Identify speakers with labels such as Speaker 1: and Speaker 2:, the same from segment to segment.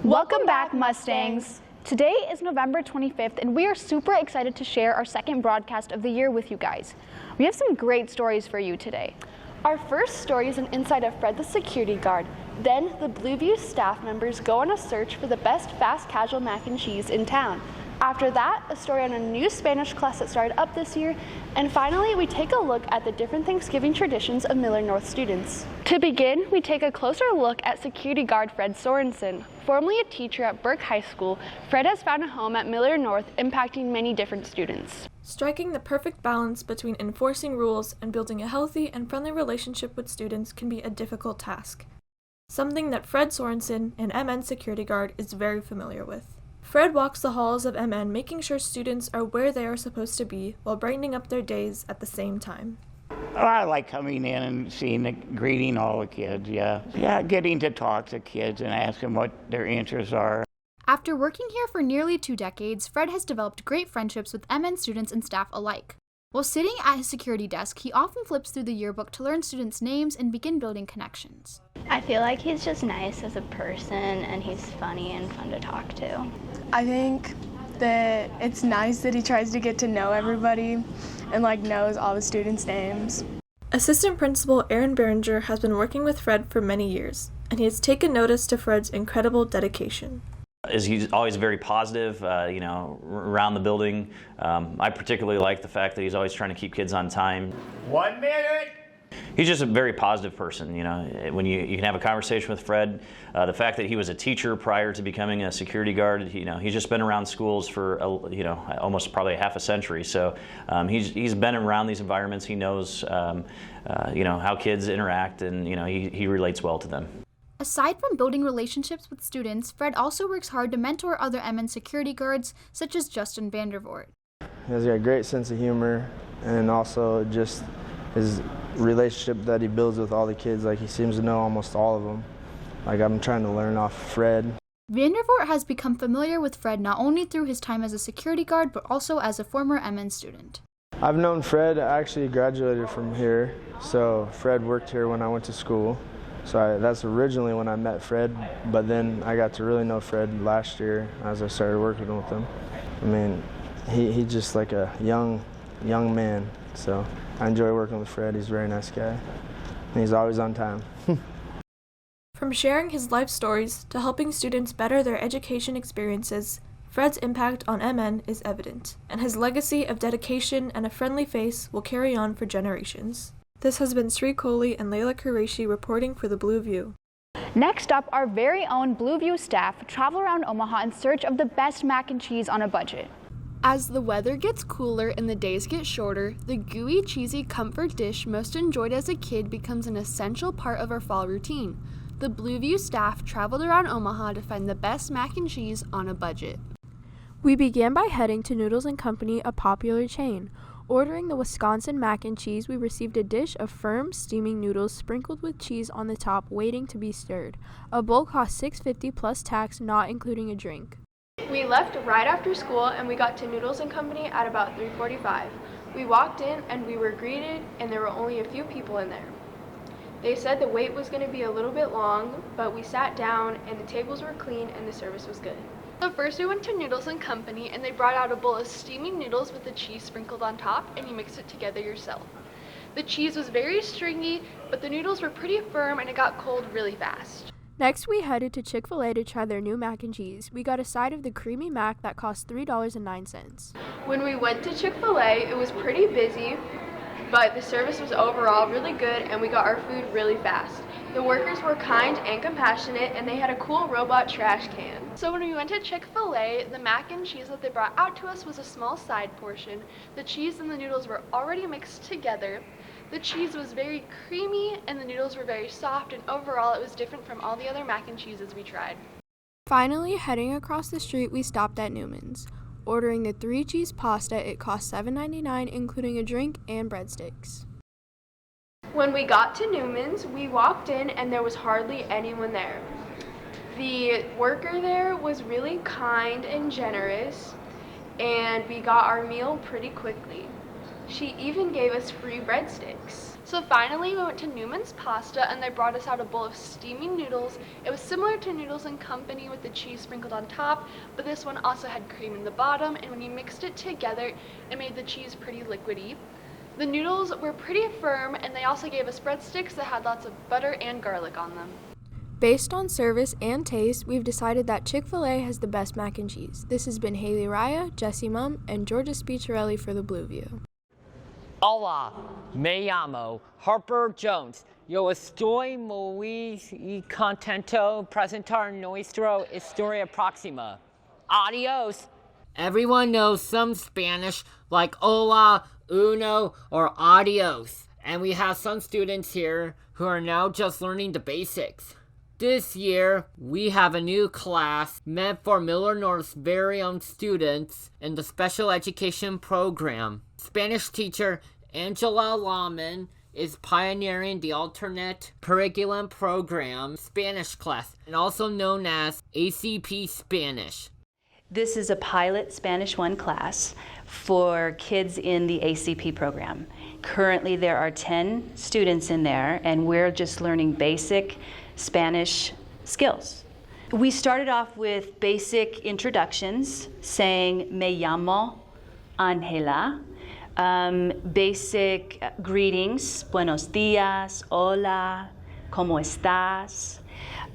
Speaker 1: Welcome back, Mustangs! Today is November 25th, and we are super excited to share our second broadcast of the year with you guys. We have some great stories for you today.
Speaker 2: Our first story is an insight of Fred the security guard. Then the Blueview staff members go on a search for the best fast casual mac and cheese in town. After that, a story on a new Spanish class that started up this year. And finally, we take a look at the different Thanksgiving traditions of Millard North students. To begin, we take a closer look at security guard Fred Sorensen. Formerly a teacher at Burke High School, Fred has found a home at Millard North, impacting many different students.
Speaker 3: Striking the perfect balance between enforcing rules and building a healthy and friendly relationship with students can be a difficult task. Something that Fred Sorensen, an MN security guard, is very familiar with. Fred walks the halls of MN, making sure students are where they are supposed to be while brightening up their days at the same time.
Speaker 4: I like coming in and greeting all the kids, yeah. Yeah, getting to talk to kids and ask them what their interests are.
Speaker 5: After working here for nearly 2 decades, Fred has developed great friendships with MN students and staff alike. While sitting at his security desk, he often flips through the yearbook to learn students' names and begin building connections.
Speaker 6: I feel like he's just nice as a person, and he's funny and fun to talk to.
Speaker 7: I think that it's nice that he tries to get to know everybody and knows all the students' names.
Speaker 3: Assistant Principal Aaron Behringer has been working with Fred for many years, and he has taken notice to Fred's incredible dedication.
Speaker 8: He's always very positive, around the building. I particularly like the fact that he's always trying to keep kids on time.
Speaker 4: 1 minute!
Speaker 8: He's just a very positive person, when you can have a conversation with Fred. The fact that he was a teacher prior to becoming a security guard, he's just been around schools for, almost probably half a century. So he's been around these environments. He knows, how kids interact, and, he relates well to them.
Speaker 5: Aside from building relationships with students, Fred also works hard to mentor other MN security guards, such as Justin Vandervoort.
Speaker 9: He has a great sense of humor, and also just his relationship that he builds with all the kids. He seems to know almost all of them. I'm trying to learn off Fred.
Speaker 5: Vandervoort has become familiar with Fred not only through his time as a security guard, but also as a former MN student.
Speaker 9: I've known Fred. I actually graduated from here, so Fred worked here when I went to school. So that's originally when I met Fred, but then I got to really know Fred last year as I started working with him. I mean, he's just like a young man, so I enjoy working with Fred. He's a very nice guy, and he's always on time.
Speaker 3: From sharing his life stories to helping students better their education experiences, Fred's impact on MN is evident, and his legacy of dedication and a friendly face will carry on for generations. This has been Sri Kohli and Layla Qureshi reporting for the Blueview.
Speaker 1: Next up, our very own Blueview staff travel around Omaha in search of the best mac and cheese on a budget.
Speaker 2: As the weather gets cooler and the days get shorter, the gooey, cheesy comfort dish most enjoyed as a kid becomes an essential part of our fall routine. The Blueview staff traveled around Omaha to find the best mac and cheese on a budget.
Speaker 3: We began by heading to Noodles & Company, a popular chain. Ordering the Wisconsin mac and cheese, we received a dish of firm, steaming noodles sprinkled with cheese on the top, waiting to be stirred. A bowl cost $6.50 plus tax, not including a drink.
Speaker 10: We left right after school and we got to Noodles & Company at about 3:45. We walked in and we were greeted, and there were only a few people in there. They said the wait was going to be a little bit long, but we sat down and the tables were clean and the service was good. So first we went to Noodles & Company, and they brought out a bowl of steaming noodles with the cheese sprinkled on top, and you mix it together yourself. The cheese was very stringy, but the noodles were pretty firm and it got cold really fast.
Speaker 3: Next, we headed to Chick-fil-A to try their new mac and cheese. We got a side of the creamy mac that cost $3.09.
Speaker 10: When we went to Chick-fil-A, it was pretty busy, but the service was overall really good and we got our food really fast. The workers were kind and compassionate, and they had a cool robot trash can. So when we went to Chick-fil-A, the mac and cheese that they brought out to us was a small side portion. The cheese and the noodles were already mixed together. The cheese was very creamy and the noodles were very soft, and overall it was different from all the other mac and cheeses we tried.
Speaker 3: Finally, heading across the street, we stopped at Newman's. Ordering the 3-cheese pasta, it cost $7.99, including a drink and breadsticks.
Speaker 10: When we got to Newman's, we walked in and there was hardly anyone there. The worker there was really kind and generous, and we got our meal pretty quickly. She even gave us free breadsticks. So finally we went to Newman's Pasta and they brought us out a bowl of steaming noodles. It was similar to Noodles and Company with the cheese sprinkled on top, but this one also had cream in the bottom, and when you mixed it together, it made the cheese pretty liquidy. The noodles were pretty firm, and they also gave us breadsticks that had lots of butter and garlic on them.
Speaker 11: Based on service and taste, we've decided that Chick-fil-A has the best mac and cheese. This has been Haley Raya, Jesse Mum, and Georgia Spicciarelli for the Blue View.
Speaker 12: Hola, me llamo Harper Jones. Yo estoy muy contento presentar nuestra historia próxima. Adios. Everyone knows some Spanish like hola, uno, or adios. And we have some students here who are now just learning the basics. This year, we have a new class meant for Miller North's very own students in the special education program. Spanish teacher Angela Lahman is pioneering the alternate curriculum program Spanish class, and also known as ACP Spanish.
Speaker 13: This is a pilot Spanish 1 class for kids in the ACP program. Currently, there are 10 students in there, and we're just learning basic Spanish skills. We started off with basic introductions, saying me llamo Angela, basic greetings, buenos dias, hola, ¿cómo estás?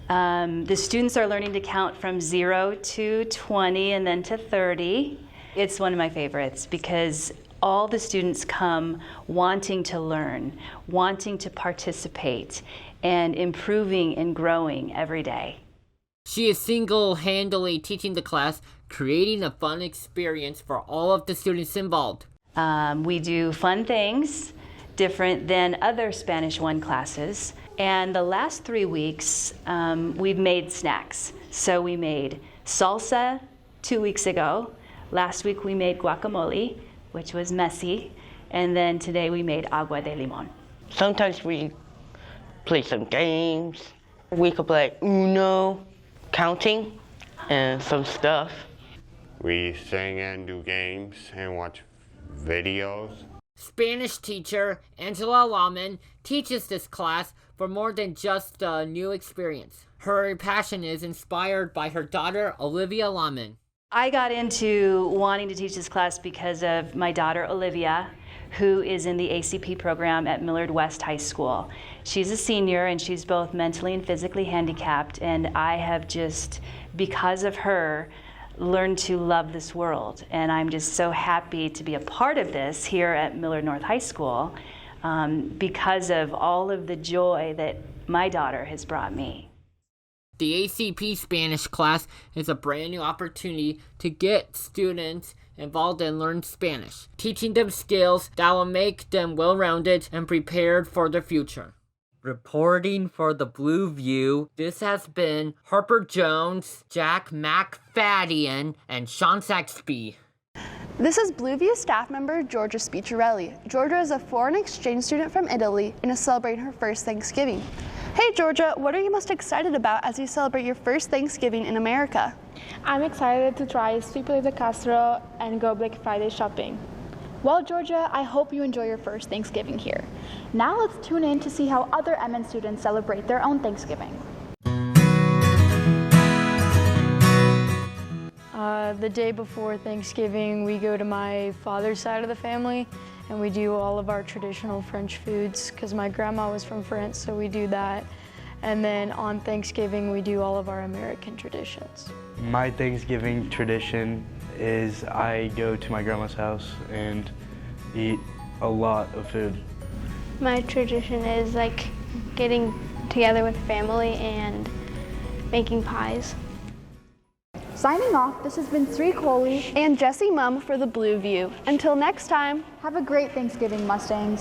Speaker 13: The students are learning to count from 0 to 20 and then to 30. It's one of my favorites because all the students come wanting to learn, wanting to participate, and improving and growing every day.
Speaker 12: She is single-handedly teaching the class, creating a fun experience for all of the students involved.
Speaker 13: We do fun things, different than other Spanish 1 classes. And the last 3 weeks, we've made snacks. So we made salsa 2 weeks ago. Last week we made guacamole, which was messy. And then today we made agua de limon.
Speaker 14: Sometimes we play some games. We could play Uno, counting, and some stuff.
Speaker 15: We sing and do games and watch videos.
Speaker 12: Spanish teacher Angela Lahman teaches this class for more than just a new experience. Her passion is inspired by her daughter Olivia Lahman.
Speaker 13: I got into wanting to teach this class because of my daughter Olivia, who is in the ACP program at Millard West High School. She's a senior and she's both mentally and physically handicapped, and I have just, because of her, learned to love this world. And I'm just so happy to be a part of this here at Millard North High School because of all of the joy that my daughter has brought me.
Speaker 12: The ACP Spanish class is a brand new opportunity to get students involved and learn Spanish, teaching them skills that will make them well-rounded and prepared for the future. Reporting for the Blue View, this has been Harper Jones, Jack McFadden, and Sean Saxby.
Speaker 2: This is Blue View staff member Georgia Spicciarelli. Georgia is a foreign exchange student from Italy and is celebrating her first Thanksgiving. Hey Georgia, what are you most excited about as you celebrate your first Thanksgiving in America?
Speaker 16: I'm excited to try sweet potato casserole and go Black Friday shopping.
Speaker 1: Well, Georgia, I hope you enjoy your first Thanksgiving here. Now let's tune in to see how other MN students celebrate their own Thanksgiving.
Speaker 17: The day before Thanksgiving, we go to my father's side of the family and we do all of our traditional French foods because my grandma was from France, so we do that. And then on Thanksgiving, we do all of our American traditions.
Speaker 9: My Thanksgiving tradition is I go to my grandma's house and eat a lot of food.
Speaker 6: My tradition is like getting together with family and making pies.
Speaker 1: Signing off, this has been Sri Kohli
Speaker 2: and Jesse Mum for the Blue View. Until next time,
Speaker 1: have a great Thanksgiving, Mustangs.